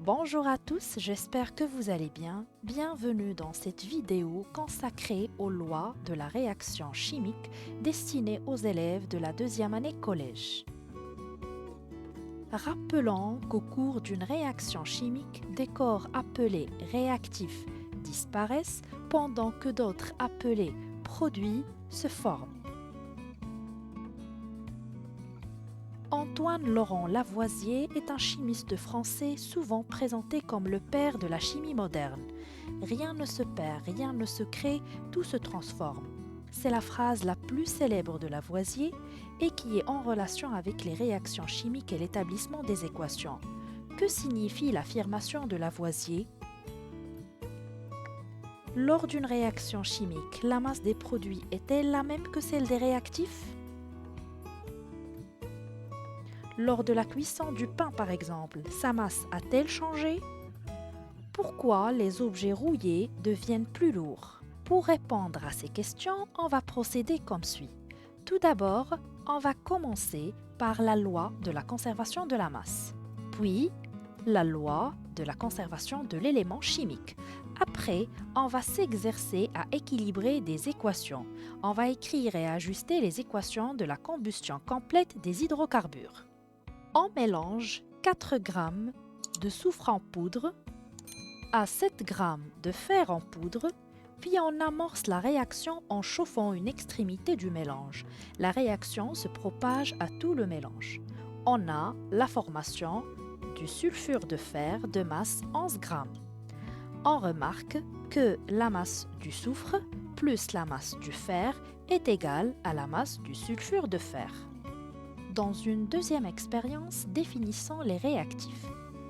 Bonjour à tous, j'espère que vous allez bien. Bienvenue dans cette vidéo consacrée aux lois de la réaction chimique destinée aux élèves de la deuxième année collège. Rappelons qu'au cours d'une réaction chimique, des corps appelés réactifs disparaissent pendant que d'autres appelés produits se forment. Antoine Laurent Lavoisier est un chimiste français souvent présenté comme le père de la chimie moderne. Rien ne se perd, rien ne se crée, tout se transforme. C'est la phrase la plus célèbre de Lavoisier et qui est en relation avec les réactions chimiques et l'établissement des équations. Que signifie l'affirmation de Lavoisier ? Lors d'une réaction chimique, la masse des produits est-elle la même que celle des réactifs ? Lors de la cuisson du pain, par exemple, sa masse a-t-elle changé ? Pourquoi les objets rouillés deviennent plus lourds ? Pour répondre à ces questions, on va procéder comme suit. Tout d'abord, on va commencer par la loi de la conservation de la masse, puis la loi de la conservation de l'élément chimique. Après, on va s'exercer à équilibrer des équations. On va écrire et ajuster les équations de la combustion complète des hydrocarbures. On mélange 4 g de soufre en poudre à 7 g de fer en poudre, puis on amorce la réaction en chauffant une extrémité du mélange. La réaction se propage à tout le mélange. On a la formation du sulfure de fer de masse 11 g. On remarque que la masse du soufre plus la masse du fer est égale à la masse du sulfure de fer. Dans une deuxième expérience, définissons les réactifs.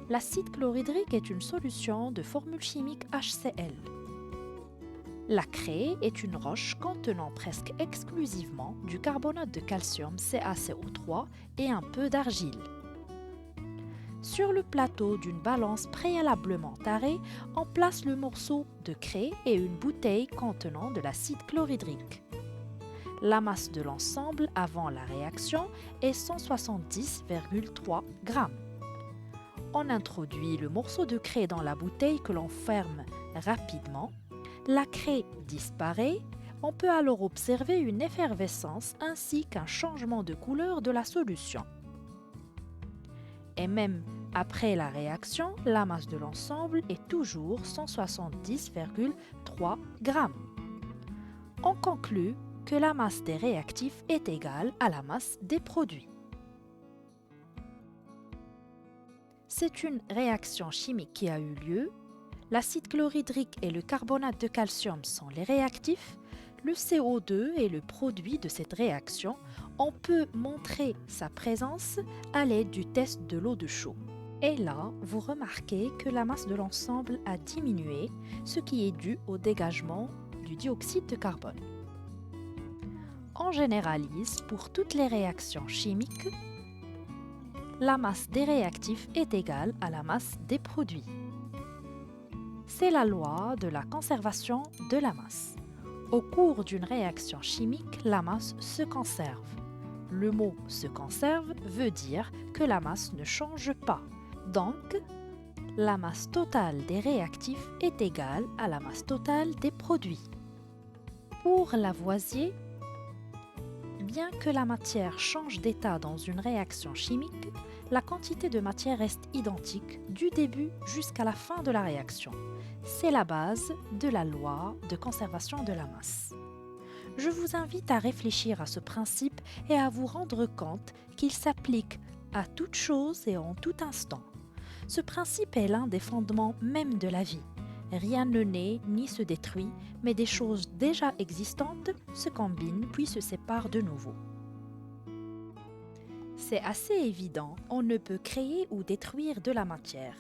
L'acide chlorhydrique est une solution de formule chimique HCl. La craie est une roche contenant presque exclusivement du carbonate de calcium CaCO3 et un peu d'argile. Sur le plateau d'une balance préalablement tarée, on place le morceau de craie et une bouteille contenant de l'acide chlorhydrique. La masse de l'ensemble avant la réaction est 170,3 g. On introduit le morceau de craie dans la bouteille que l'on ferme rapidement. La craie disparaît. On peut alors observer une effervescence ainsi qu'un changement de couleur de la solution. Et même après la réaction, la masse de l'ensemble est toujours 170,3 g. On conclut que la masse des réactifs est égale à la masse des produits. C'est une réaction chimique qui a eu lieu. L'acide chlorhydrique et le carbonate de calcium sont les réactifs. Le CO2 est le produit de cette réaction. On peut montrer sa présence à l'aide du test de l'eau de chaud. Et là, vous remarquez que la masse de l'ensemble a diminué, ce qui est dû au dégagement du dioxyde de carbone. On généralise pour toutes les réactions chimiques. La masse des réactifs est égale à la masse des produits. C'est la loi de la conservation de la masse. Au cours d'une réaction chimique, la masse se conserve. Le mot « se conserve » veut dire que la masse ne change pas. Donc, la masse totale des réactifs est égale à la masse totale des produits. Pour Lavoisier, bien que la matière change d'état dans une réaction chimique, la quantité de matière reste identique du début jusqu'à la fin de la réaction. C'est la base de la loi de conservation de la masse. Je vous invite à réfléchir à ce principe et à vous rendre compte qu'il s'applique à toute chose et en tout instant. Ce principe est l'un des fondements même de la vie. Rien ne naît ni se détruit, mais des choses déjà existantes se combinent puis se séparent de nouveau. C'est assez évident, on ne peut créer ou détruire de la matière.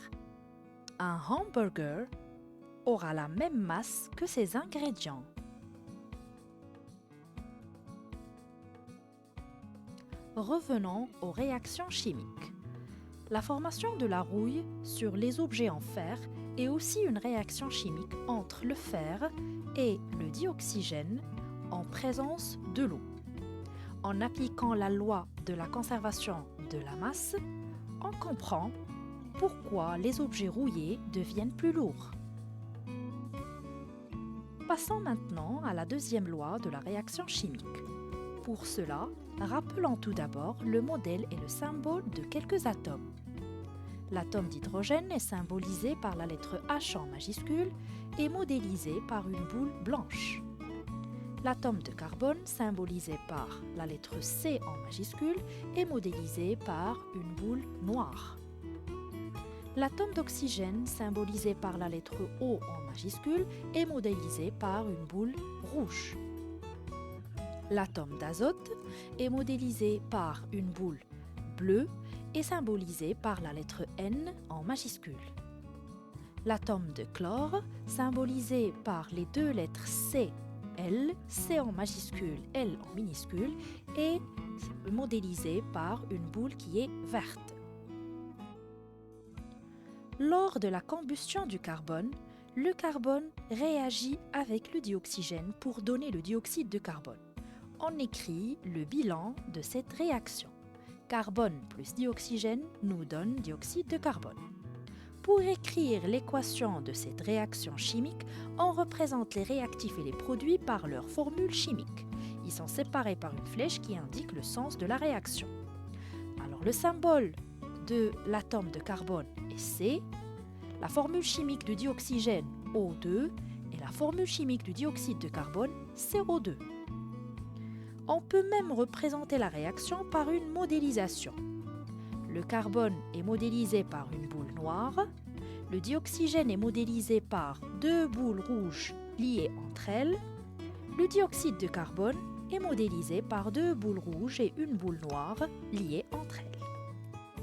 Un hamburger aura la même masse que ses ingrédients. Revenons aux réactions chimiques. La formation de la rouille sur les objets en fer est aussi une réaction chimique entre le fer et le dioxygène en présence de l'eau. En appliquant la loi de la conservation de la masse, on comprend Pourquoi les objets rouillés deviennent plus lourds? Passons maintenant à la deuxième loi de la réaction chimique. Pour cela, rappelons tout d'abord le modèle et le symbole de quelques atomes. L'atome d'hydrogène est symbolisé par la lettre H en majuscule et modélisé par une boule blanche. L'atome de carbone, symbolisé par la lettre C en majuscule, est modélisé par une boule noire. L'atome d'oxygène, symbolisé par la lettre O en majuscule, est modélisé par une boule rouge. L'atome d'azote est modélisé par une boule bleue et symbolisé par la lettre N en majuscule. L'atome de chlore, symbolisé par les deux lettres C, L, C en majuscule, L en minuscule, est modélisé par une boule qui est verte. Lors de la combustion du carbone, le carbone réagit avec le dioxygène pour donner le dioxyde de carbone. On écrit le bilan de cette réaction. Carbone plus dioxygène nous donne dioxyde de carbone. Pour écrire l'équation de cette réaction chimique, on représente les réactifs et les produits par leur formule chimique. Ils sont séparés par une flèche qui indique le sens de la réaction. Alors le symbole de l'atome de carbone est C, la formule chimique du dioxygène O2 et la formule chimique du dioxyde de carbone CO2. On peut même représenter la réaction par une modélisation. Le carbone est modélisé par une boule noire, le dioxygène est modélisé par deux boules rouges liées entre elles, le dioxyde de carbone est modélisé par deux boules rouges et une boule noire liées entre elles.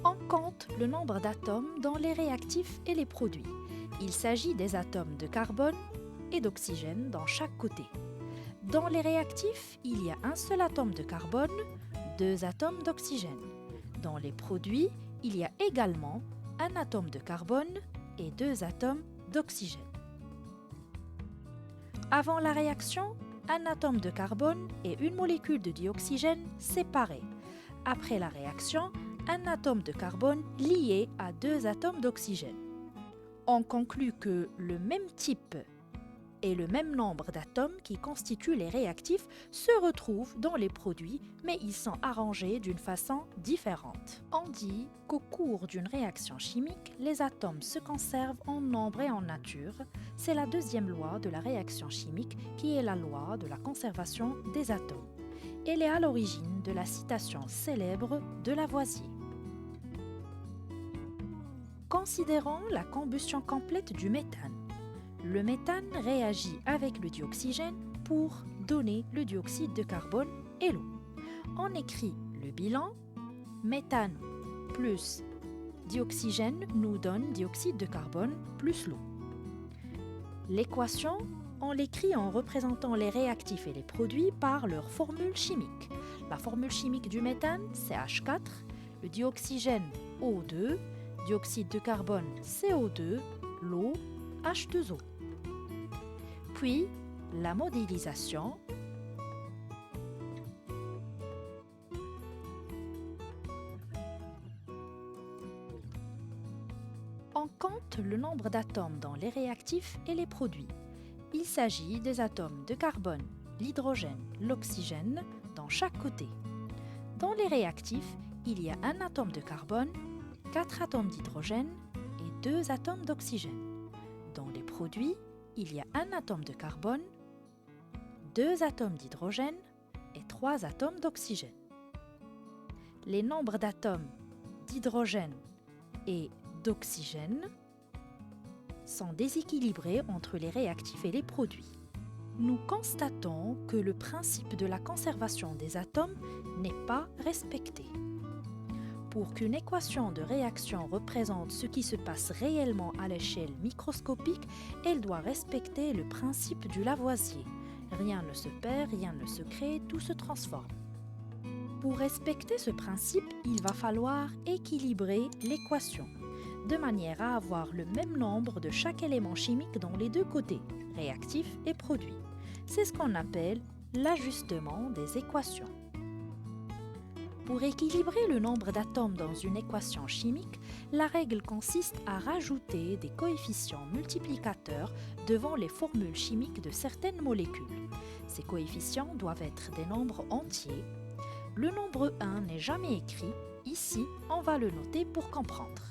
On compte le nombre d'atomes dans les réactifs et les produits. Il s'agit des atomes de carbone et d'oxygène dans chaque côté. Dans les réactifs, il y a un seul atome de carbone, deux atomes d'oxygène. Dans les produits, il y a également un atome de carbone et deux atomes d'oxygène. Avant la réaction, un atome de carbone et une molécule de dioxygène séparés. Après la réaction, un atome de carbone lié à deux atomes d'oxygène. On conclut que le même type et le même nombre d'atomes qui constituent les réactifs se retrouvent dans les produits, mais ils sont arrangés d'une façon différente. On dit qu'au cours d'une réaction chimique, les atomes se conservent en nombre et en nature. C'est la deuxième loi de la réaction chimique qui est la loi de la conservation des atomes. Elle est à l'origine de la citation célèbre de Lavoisier. Considérons la combustion complète du méthane. Le méthane réagit avec le dioxygène pour donner le dioxyde de carbone et l'eau. On écrit le bilan. Méthane plus dioxygène nous donne dioxyde de carbone plus l'eau. L'équation, on l'écrit en représentant les réactifs et les produits par leur formule chimique. La formule chimique du méthane, c'est H4, le dioxygène O2, dioxyde de carbone CO2, l'eau H2O. Puis, la modélisation. On compte le nombre d'atomes dans les réactifs et les produits. Il s'agit des atomes de carbone, l'hydrogène, l'oxygène dans chaque côté. Dans les réactifs, il y a un atome de carbone, 4 atomes d'hydrogène et 2 atomes d'oxygène. Dans les produits, il y a un atome de carbone, 2 atomes d'hydrogène et 3 atomes d'oxygène. Les nombres d'atomes d'hydrogène et d'oxygène sont déséquilibrés entre les réactifs et les produits. Nous constatons que le principe de la conservation des atomes n'est pas respecté. Pour qu'une équation de réaction représente ce qui se passe réellement à l'échelle microscopique, elle doit respecter le principe du Lavoisier. Rien ne se perd, rien ne se crée, tout se transforme. Pour respecter ce principe, il va falloir équilibrer l'équation, de manière à avoir le même nombre de chaque élément chimique dans les deux côtés, réactif et produit. C'est ce qu'on appelle l'ajustement des équations. Pour équilibrer le nombre d'atomes dans une équation chimique, la règle consiste à rajouter des coefficients multiplicateurs devant les formules chimiques de certaines molécules. Ces coefficients doivent être des nombres entiers. Le nombre 1 n'est jamais écrit. Ici, on va le noter pour comprendre.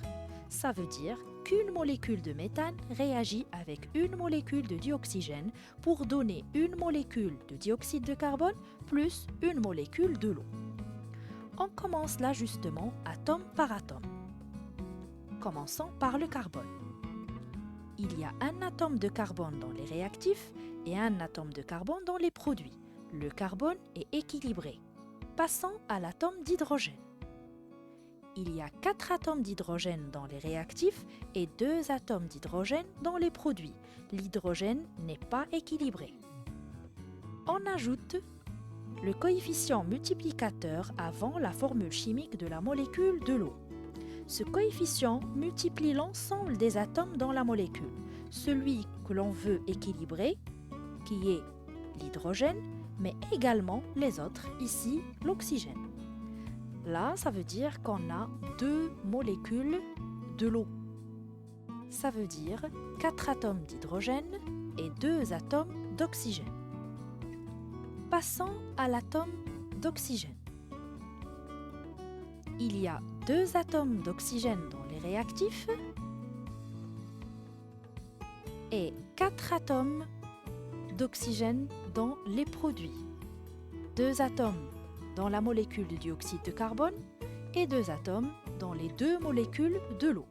Ça veut dire qu'une molécule de méthane réagit avec une molécule de dioxygène pour donner une molécule de dioxyde de carbone plus une molécule de l'eau. On commence l'ajustement atome par atome. Commençons par le carbone. Il y a un atome de carbone dans les réactifs et un atome de carbone dans les produits. Le carbone est équilibré. Passons à l'atome d'hydrogène. Il y a 4 atomes d'hydrogène dans les réactifs et 2 atomes d'hydrogène dans les produits. L'hydrogène n'est pas équilibré. On ajoute le coefficient multiplicateur avant la formule chimique de la molécule de l'eau. Ce coefficient multiplie l'ensemble des atomes dans la molécule. Celui que l'on veut équilibrer, qui est l'hydrogène, mais également les autres, ici l'oxygène. Là, ça veut dire qu'on a 2 molécules de l'eau. Ça veut dire 4 atomes d'hydrogène et 2 atomes d'oxygène. Passons à l'atome d'oxygène. Il y a 2 atomes d'oxygène dans les réactifs et 4 atomes d'oxygène dans les produits. 2 atomes dans la molécule de dioxyde de carbone et 2 atomes dans les 2 molécules de l'eau.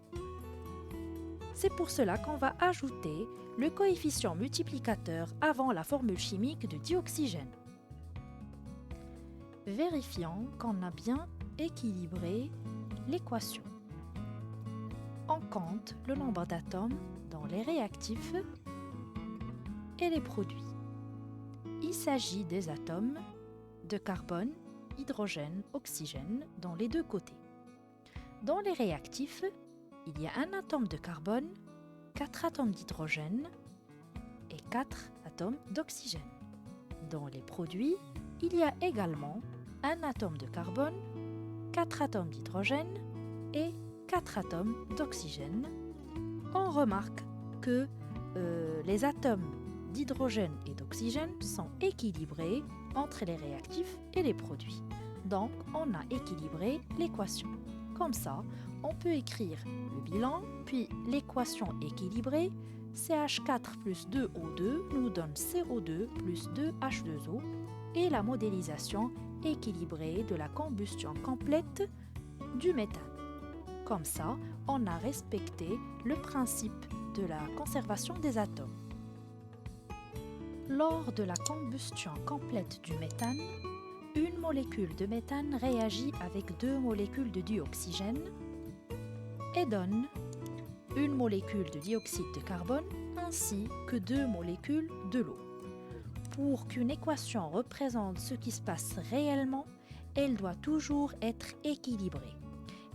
C'est pour cela qu'on va ajouter le coefficient multiplicateur avant la formule chimique de dioxygène. Vérifions qu'on a bien équilibré l'équation. On compte le nombre d'atomes dans les réactifs et les produits. Il s'agit des atomes de carbone, hydrogène, oxygène dans les deux côtés. Dans les réactifs, il y a un atome de carbone, 4 atomes d'hydrogène et 4 atomes d'oxygène. Dans les produits, il y a également un atome de carbone, 4 atomes d'hydrogène et 4 atomes d'oxygène. On remarque que les atomes d'hydrogène et d'oxygène sont équilibrés entre les réactifs et les produits. Donc, on a équilibré l'équation. Comme ça, on peut écrire le bilan, puis l'équation équilibrée, CH4 plus 2O2 nous donne CO2 plus 2H2O et la modélisation équilibrée de la combustion complète du méthane. Comme ça, on a respecté le principe de la conservation des atomes. Lors de la combustion complète du méthane, une molécule de méthane réagit avec 2 molécules de dioxygène et donne une molécule de dioxyde de carbone ainsi que 2 molécules de l'eau. Pour qu'une équation représente ce qui se passe réellement, elle doit toujours être équilibrée.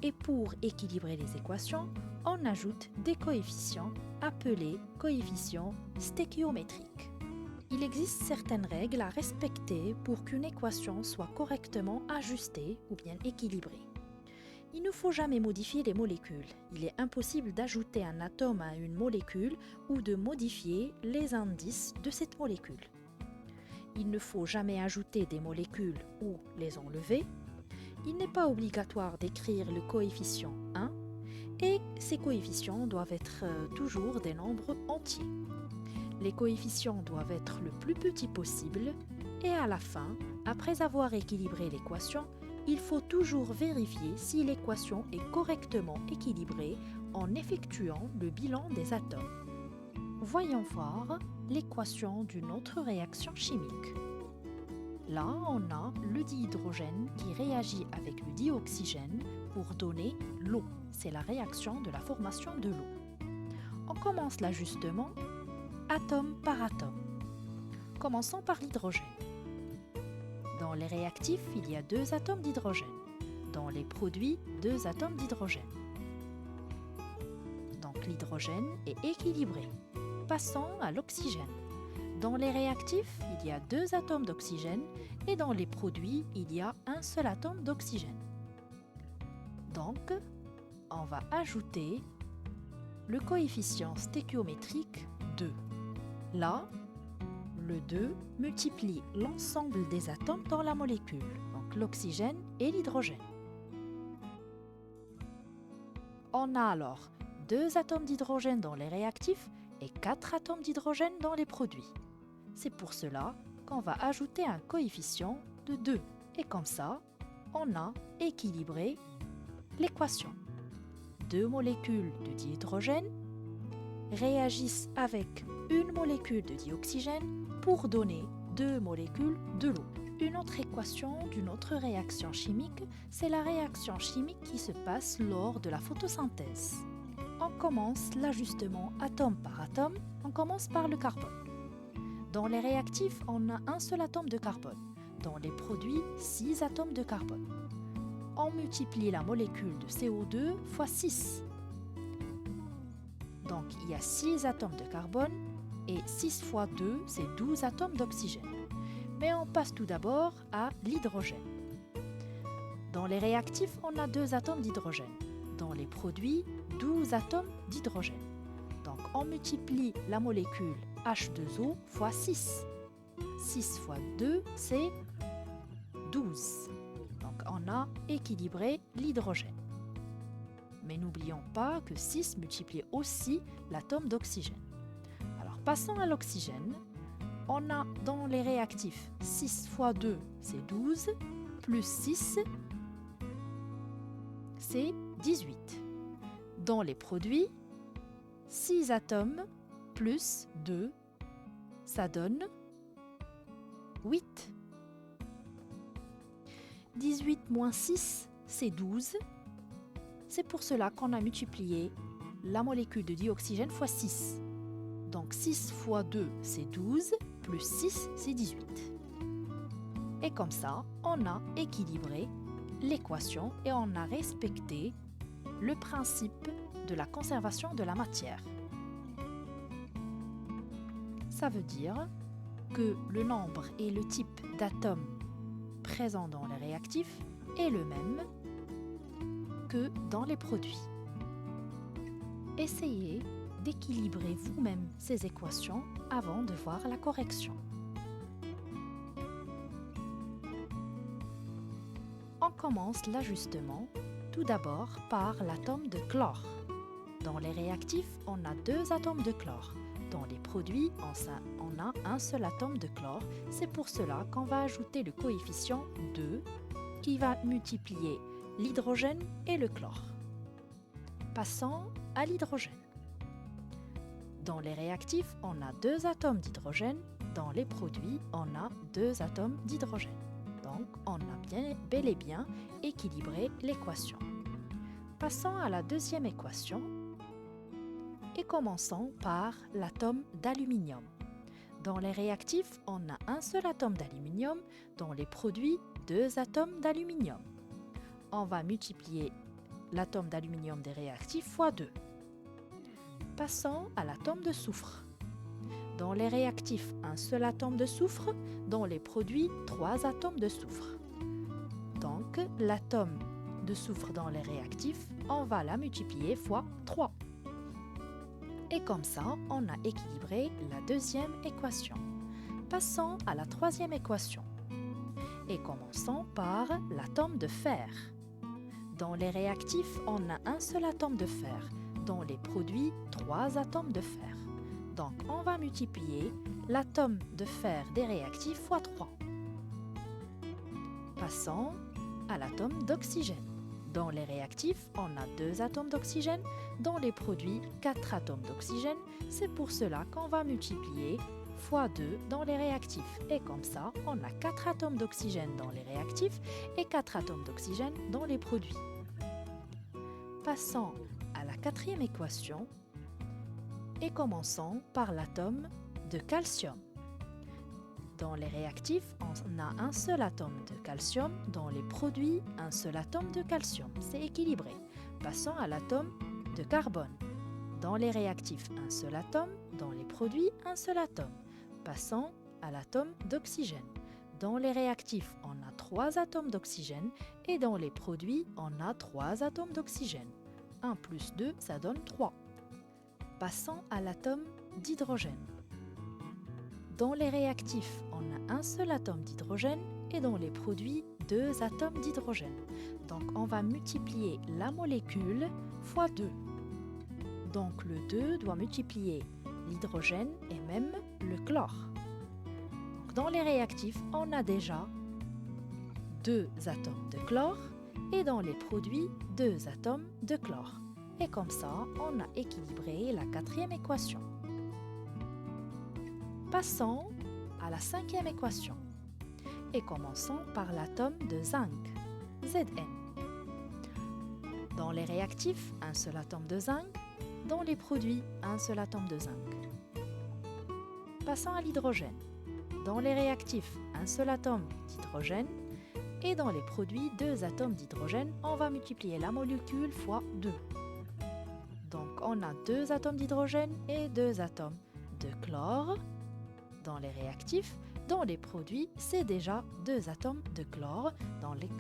Et pour équilibrer les équations, on ajoute des coefficients appelés coefficients stéchiométriques. Il existe certaines règles à respecter pour qu'une équation soit correctement ajustée ou bien équilibrée. Il ne faut jamais modifier les molécules. Il est impossible d'ajouter un atome à une molécule ou de modifier les indices de cette molécule. Il ne faut jamais ajouter des molécules ou les enlever. Il n'est pas obligatoire d'écrire le coefficient 1 et ces coefficients doivent être toujours des nombres entiers. Les coefficients doivent être le plus petits possible et à la fin, après avoir équilibré l'équation, il faut toujours vérifier si l'équation est correctement équilibrée en effectuant le bilan des atomes. Voyons voir l'équation d'une autre réaction chimique. Là, on a le dihydrogène qui réagit avec le dioxygène pour donner l'eau. C'est la réaction de la formation de l'eau. On commence l'ajustement atome par atome. Commençons par l'hydrogène. Dans les réactifs, il y a 2 atomes d'hydrogène. Dans les produits, 2 atomes d'hydrogène. Donc l'hydrogène est équilibré. Passons à l'oxygène. Dans les réactifs, il y a 2 atomes d'oxygène et dans les produits, il y a un seul atome d'oxygène. Donc, on va ajouter le coefficient stéchiométrique 2. Là, le 2 multiplie l'ensemble des atomes dans la molécule, donc l'oxygène et l'hydrogène. On a alors 2 atomes d'hydrogène dans les réactifs et 4 atomes d'hydrogène dans les produits. C'est pour cela qu'on va ajouter un coefficient de 2. Et comme ça, on a équilibré l'équation. 2 molécules de dihydrogène réagissent avec une molécule de dioxygène pour donner 2 molécules de l'eau. Une autre équation d'une autre réaction chimique, c'est la réaction chimique qui se passe lors de la photosynthèse. On commence l'ajustement atome par atome, on commence par le carbone. Dans les réactifs, on a un seul atome de carbone. Dans les produits, 6 atomes de carbone. On multiplie la molécule de CO2 fois 6. Donc, il y a 6 atomes de carbone et 6 fois 2, c'est 12 atomes d'oxygène. Mais on passe tout d'abord à l'hydrogène. Dans les réactifs, on a 2 atomes d'hydrogène. Dans les produits, 12 atomes d'hydrogène. Donc, on multiplie la molécule H2O fois 6. 6 fois 2, c'est 12. Donc, on a équilibré l'hydrogène. Mais n'oublions pas que 6 multiplie aussi l'atome d'oxygène. Alors, passons à l'oxygène. On a dans les réactifs 6 fois 2, c'est 12, plus 6, c'est 18. Dans les produits, 6 atomes plus 2, ça donne 8. 18 moins 6, c'est 12. C'est pour cela qu'on a multiplié la molécule de dioxygène fois 6. Donc 6 fois 2, c'est 12, plus 6, c'est 18. Et comme ça, on a équilibré l'équation et on a respecté le principe de la conservation de la matière. Ça veut dire que le nombre et le type d'atomes présents dans les réactifs est le même que dans les produits. Essayez d'équilibrer vous-même ces équations avant de voir la correction. On commence l'ajustement tout d'abord par l'atome de chlore. Dans les réactifs, on a 2 atomes de chlore. Dans les produits, on a un seul atome de chlore. C'est pour cela qu'on va ajouter le coefficient 2 qui va multiplier l'hydrogène et le chlore. Passons à l'hydrogène. Dans les réactifs, on a 2 atomes d'hydrogène. Dans les produits, on a 2 atomes d'hydrogène. Donc, on a bel et bien équilibré l'équation. Passons à la deuxième équation et commençons par l'atome d'aluminium. Dans les réactifs, on a un seul atome d'aluminium. Dans les produits, 2 atomes d'aluminium. On va multiplier l'atome d'aluminium des réactifs fois 2. Passons à l'atome de soufre. Dans les réactifs, un seul atome de soufre. Dans les produits, 3 atomes de soufre. Donc, l'atome de soufre dans les réactifs, on va la multiplier fois 3. Et comme ça, on a équilibré la deuxième équation. Passons à la troisième équation. Et commençons par l'atome de fer. Dans les réactifs, on a un seul atome de fer. Dans les produits, 3 atomes de fer. Donc, on va multiplier l'atome de fer des réactifs fois 3. Passons à l'atome d'oxygène. Dans les réactifs, on a 2 atomes d'oxygène. Dans les produits, 4 atomes d'oxygène. C'est pour cela qu'on va multiplier fois 2 dans les réactifs. Et comme ça, on a 4 atomes d'oxygène dans les réactifs et 4 atomes d'oxygène dans les produits. Passons à la quatrième équation et commençons par l'atome de calcium. Dans les réactifs, on a un seul atome de calcium. Dans les produits, un seul atome de calcium. C'est équilibré. Passons à l'atome de carbone. Dans les réactifs, un seul atome. Dans les produits, un seul atome. Passons à l'atome d'oxygène. Dans les réactifs, on a 3 atomes d'oxygène et dans les produits, on a 3 atomes d'oxygène. 1 plus 2, ça donne 3. Passons à l'atome d'hydrogène. Dans les réactifs, on a un seul atome d'hydrogène et dans les produits, 2 atomes d'hydrogène. Donc on va multiplier la molécule fois 2. Donc le 2 doit multiplier l'hydrogène et même le chlore. Donc, dans les réactifs, on a déjà 2 atomes de chlore et dans les produits, 2 atomes de chlore. Et comme ça, on a équilibré la 4e équation. Passons à la 5e équation et commençons par l'atome de zinc, Zn. Dans les réactifs, un seul atome de zinc, dans les produits, un seul atome de zinc. Passons à l'hydrogène. Dans les réactifs, un seul atome d'hydrogène et dans les produits, 2 atomes d'hydrogène, on va multiplier la molécule fois 2. Donc on a 2 atomes d'hydrogène et 2 atomes de chlore. Dans les réactifs, dans les produits, c'est déjà 2 atomes de chlore,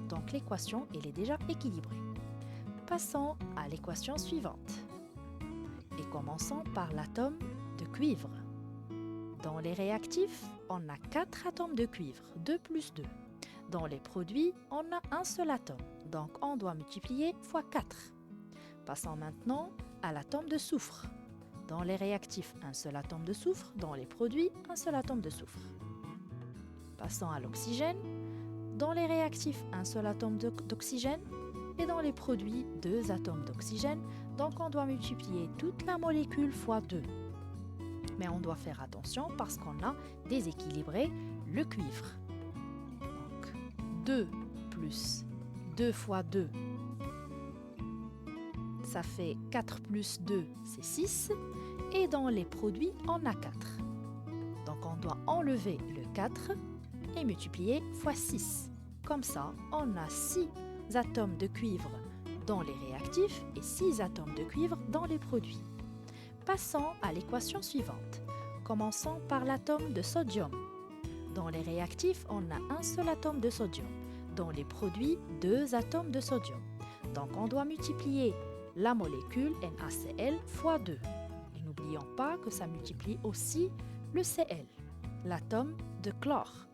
donc l'équation elle est déjà équilibrée. Passons à l'équation suivante et commençons par l'atome de cuivre. Dans les réactifs, on a 4 atomes de cuivre, 2 plus 2. Dans les produits, on a un seul atome, donc on doit multiplier fois 4. Passons maintenant à l'atome de soufre. Dans les réactifs, un seul atome de soufre, dans les produits, un seul atome de soufre. Passons à l'oxygène. Dans les réactifs, un seul atome d'oxygène et dans les produits, 2 atomes d'oxygène, donc on doit multiplier toute la molécule fois 2. Mais on doit faire attention parce qu'on a déséquilibré le cuivre. Donc 2 plus 2 fois 2, ça fait 4 plus 2, c'est 6. Et dans les produits, on a 4. Donc on doit enlever le 4 et multiplier fois 6. Comme ça, on a 6 atomes de cuivre dans les réactifs et 6 atomes de cuivre dans les produits. Passons à l'équation suivante. Commençons par l'atome de sodium. Dans les réactifs, on a un seul atome de sodium. Dans les produits, 2 atomes de sodium. Donc on doit multiplier la molécule NaCl fois 2. Et n'oublions pas que ça multiplie aussi le Cl, l'atome de chlore.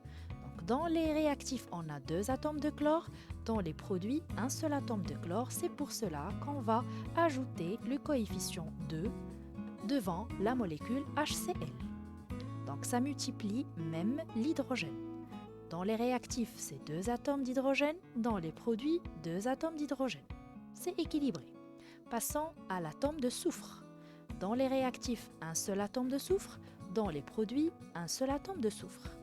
Donc dans les réactifs, on a 2 atomes de chlore. Dans les produits, un seul atome de chlore. C'est pour cela qu'on va ajouter le coefficient 2 devant la molécule HCl. Donc ça multiplie même l'hydrogène. Dans les réactifs, c'est 2 atomes d'hydrogène. Dans les produits, 2 atomes d'hydrogène. C'est équilibré. Passons à l'atome de soufre. Dans les réactifs, un seul atome de soufre. Dans les produits, un seul atome de soufre.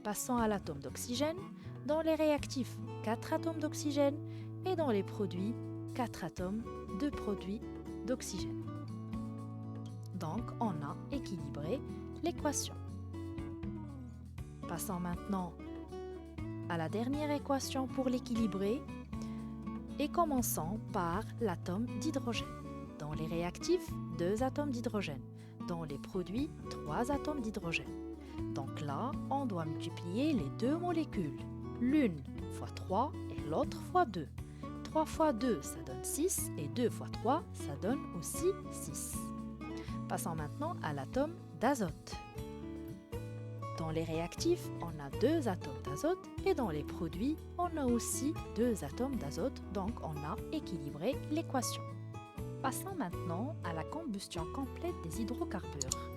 Passons à l'atome d'oxygène. Dans les réactifs, 4 atomes d'oxygène. Et dans les produits, 4 atomes de produits d'oxygène. Donc, on a équilibré l'équation. Passons maintenant à la dernière équation pour l'équilibrer. Et commençons par l'atome d'hydrogène. Dans les réactifs, 2 atomes d'hydrogène. Dans les produits, 3 atomes d'hydrogène. Donc là, on doit multiplier les 2 molécules. L'une fois 3 et l'autre fois 2. 3 fois 2, ça donne 6 et 2 fois 3, ça donne aussi 6. Passons maintenant à l'atome d'azote. Dans les réactifs, on a 2 atomes d'azote et dans les produits, on a aussi 2 atomes d'azote, donc on a équilibré l'équation. Passons maintenant à la combustion complète des hydrocarbures.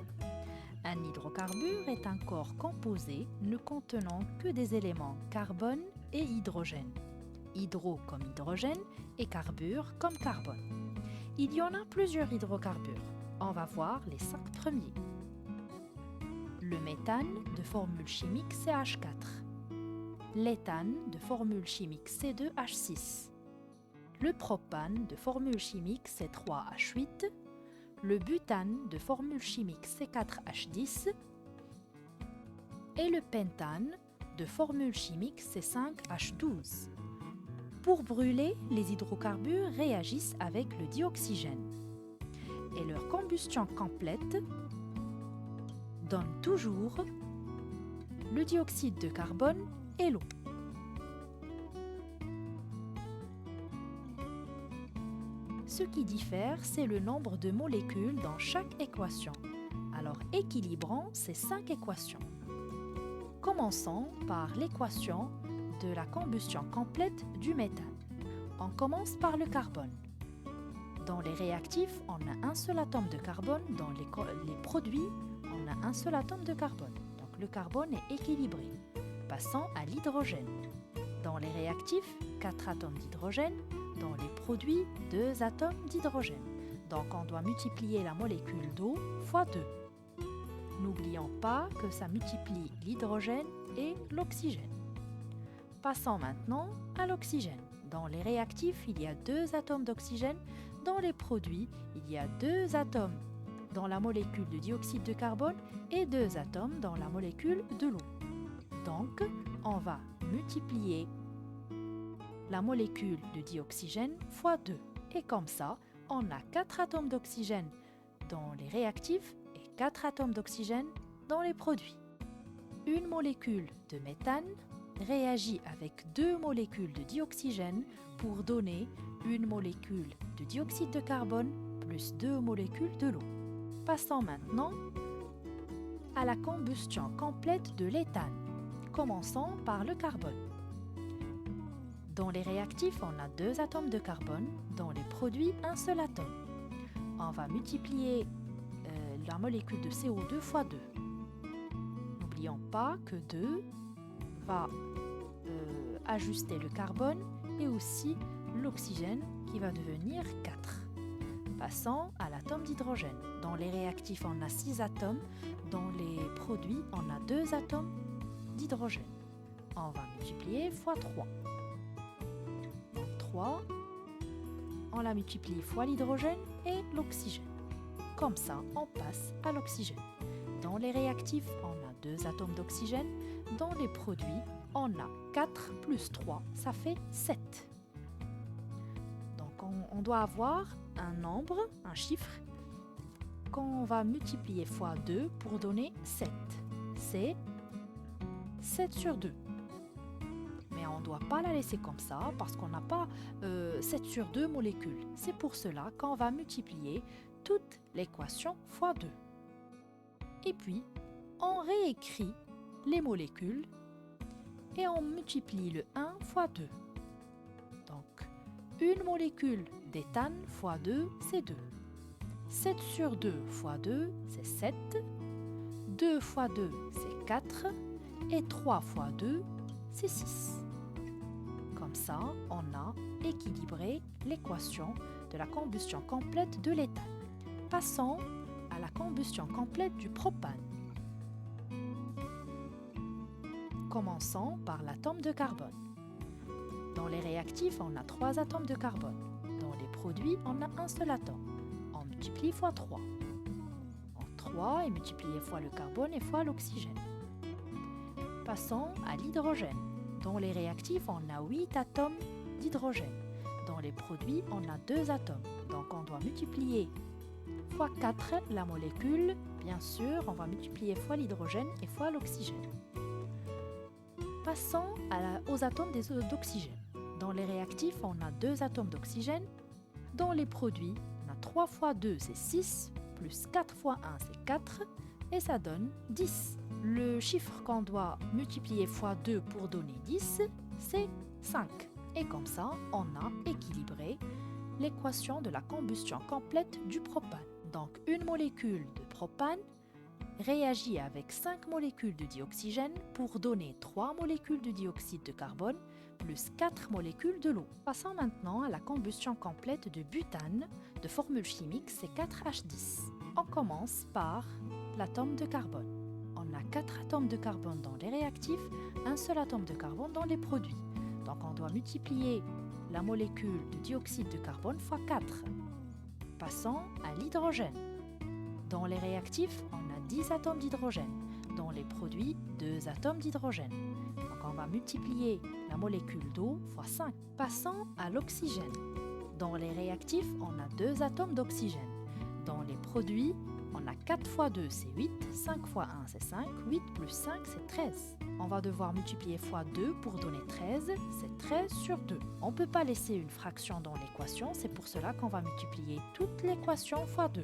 Un hydrocarbure est un corps composé ne contenant que des éléments carbone et hydrogène. Hydro comme hydrogène et carbure comme carbone. Il y en a plusieurs hydrocarbures. On va voir les 5 premiers. Le méthane de formule chimique CH4. L'éthane de formule chimique C2H6. Le propane de formule chimique C3H8. Le butane de formule chimique C4H10. Et le pentane de formule chimique C5H12. Pour brûler, les hydrocarbures réagissent avec le dioxygène. Et leur combustion complète donne toujours le dioxyde de carbone et l'eau. Ce qui diffère, c'est le nombre de molécules dans chaque équation. Alors, équilibrons ces 5 équations. Commençons par l'équation de la combustion complète du méthane. On commence par le carbone. Dans les réactifs, on a un seul atome de carbone. Dans les produits, on a un seul atome de carbone. Donc, le carbone est équilibré. Passons à l'hydrogène. Dans les réactifs, 4 atomes d'hydrogène. Dans les produits, 2 atomes d'hydrogène. Donc, on doit multiplier la molécule d'eau fois 2. N'oublions pas que ça multiplie l'hydrogène et l'oxygène. Passons maintenant à l'oxygène. Dans les réactifs, il y a 2 atomes d'oxygène. Dans les produits, il y a 2 atomes dans la molécule de dioxyde de carbone et 2 atomes dans la molécule de l'eau. Donc, on va multiplier la molécule de dioxygène fois 2. Et comme ça, on a 4 atomes d'oxygène dans les réactifs et 4 atomes d'oxygène dans les produits. Une molécule de méthane réagit avec 2 molécules de dioxygène pour donner une molécule de dioxyde de carbone plus 2 molécules de l'eau. Passons maintenant à la combustion complète de l'éthane. Commençons par le carbone. Dans les réactifs, on a 2 atomes de carbone. Dans les produits, un seul atome. On va multiplier la molécule de CO2 fois 2. N'oublions pas que 2 va ajuster le carbone et aussi l'oxygène qui va devenir 4. Passons à l'atome d'hydrogène. Dans les réactifs, on a 6 atomes. Dans les produits, on a 2 atomes d'hydrogène. On va multiplier fois 3. 3, on la multiplie fois l'hydrogène et l'oxygène. Comme ça, on passe à l'oxygène. Dans les réactifs, on a 2 atomes d'oxygène. Dans les produits, on a 4 plus 3, ça fait 7. Donc, on doit avoir un nombre, un chiffre, qu'on va multiplier fois 2 pour donner 7. C'est 7 sur 2. Mais on ne doit pas la laisser comme ça parce qu'on n'a pas 7 sur 2 molécules. C'est pour cela qu'on va multiplier toute l'équation fois 2. Et puis, on réécrit les molécules et on multiplie le 1 fois 2. Donc, une molécule d'éthane fois 2, c'est 2. 7 sur 2 fois 2, c'est 7. 2 fois 2, c'est 4. Et 3 fois 2, c'est 6. Comme ça, on a équilibré l'équation de la combustion complète de l'éthane. Passons à la combustion complète du propane. Commençons par l'atome de carbone. Dans les réactifs, on a 3 atomes de carbone. Dans les produits, on a un seul atome. On multiplie fois 3. 3 est multiplié fois le carbone et fois l'oxygène. Passons à l'hydrogène. Dans les réactifs, on a 8 atomes d'hydrogène. Dans les produits, on a 2 atomes. Donc on doit multiplier fois 4 la molécule. Bien sûr, on va multiplier fois l'hydrogène et fois l'oxygène. Passons aux atomes d'oxygène. Dans les réactifs, on a 2 atomes d'oxygène. Dans les produits, on a 3 fois 2, c'est 6, plus 4 fois 1, c'est 4, et ça donne 10. Le chiffre qu'on doit multiplier fois 2 pour donner 10, c'est 5. Et comme ça, on a équilibré l'équation de la combustion complète du propane. Donc, une molécule de propane réagit avec 5 molécules de dioxygène pour donner 3 molécules de dioxyde de carbone plus 4 molécules de l'eau. Passons maintenant à la combustion complète de butane. De formule chimique, c'est 4H10. On commence par l'atome de carbone. On a 4 atomes de carbone dans les réactifs, un seul atome de carbone dans les produits. Donc on doit multiplier la molécule de dioxyde de carbone fois 4. Passons à l'hydrogène. Dans les réactifs, on a 10 atomes d'hydrogène. Dans les produits, 2 atomes d'hydrogène. Donc on va multiplier la molécule d'eau fois 5. Passons à l'oxygène. Dans les réactifs, on a 2 atomes d'oxygène. Dans les produits, On a 4 fois 2, c'est 8. 5 fois 1, c'est 5. 8 plus 5, c'est 13. On va devoir multiplier fois 2 pour donner 13. C'est 13 sur 2. On ne peut pas laisser une fraction dans l'équation. C'est pour cela qu'on va multiplier toute l'équation fois 2.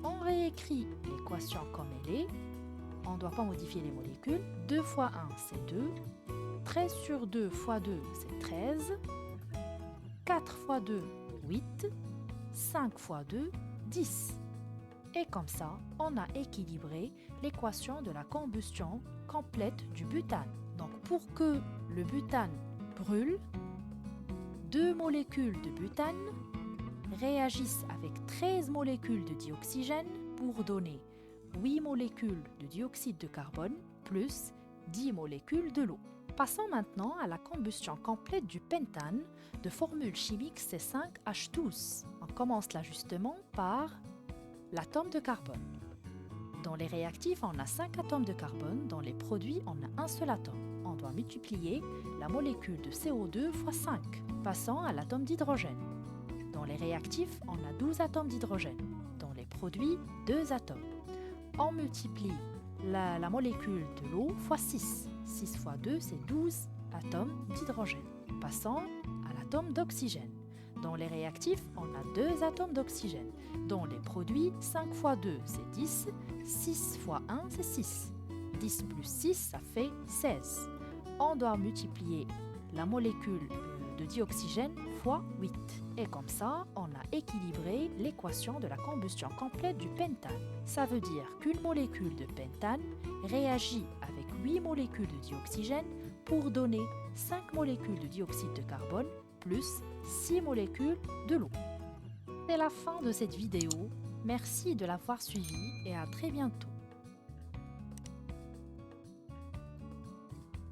On réécrit l'équation comme elle est. On ne doit pas modifier les molécules. 2 fois 1, c'est 2. 13 sur 2 fois 2, c'est 13. 4 fois 2, 8. 5 fois 2, 10. Et comme ça, on a équilibré l'équation de la combustion complète du butane. Donc pour que le butane brûle, 2 molécules de butane réagissent avec 13 molécules de dioxygène pour donner 8 molécules de dioxyde de carbone plus 10 molécules de l'eau. Passons maintenant à la combustion complète du pentane de formule chimique C5H12. On commence l'ajustement par l'atome de carbone. Dans les réactifs, on a 5 atomes de carbone. Dans les produits, on a un seul atome. On doit multiplier la molécule de CO2 fois 5. Passons à l'atome d'hydrogène. Dans les réactifs, on a 12 atomes d'hydrogène. Dans les produits, 2 atomes. On multiplie la molécule de l'eau fois 6. 6 fois 2, c'est 12 atomes d'hydrogène. Passons à l'atome d'oxygène. Dans les réactifs, on a 2 atomes d'oxygène. Dans les produits, 5 fois 2, c'est 10. 6 fois 1, c'est 6. 10 plus 6, ça fait 16. On doit multiplier la molécule de dioxygène fois 8. Et comme ça, on a équilibré l'équation de la combustion complète du pentane. Ça veut dire qu'une molécule de pentane réagit avec 8 molécules de dioxygène pour donner 5 molécules de dioxyde de carbone plus 6 molécules de l'eau. C'est la fin de cette vidéo. Merci de l'avoir suivie et à très bientôt.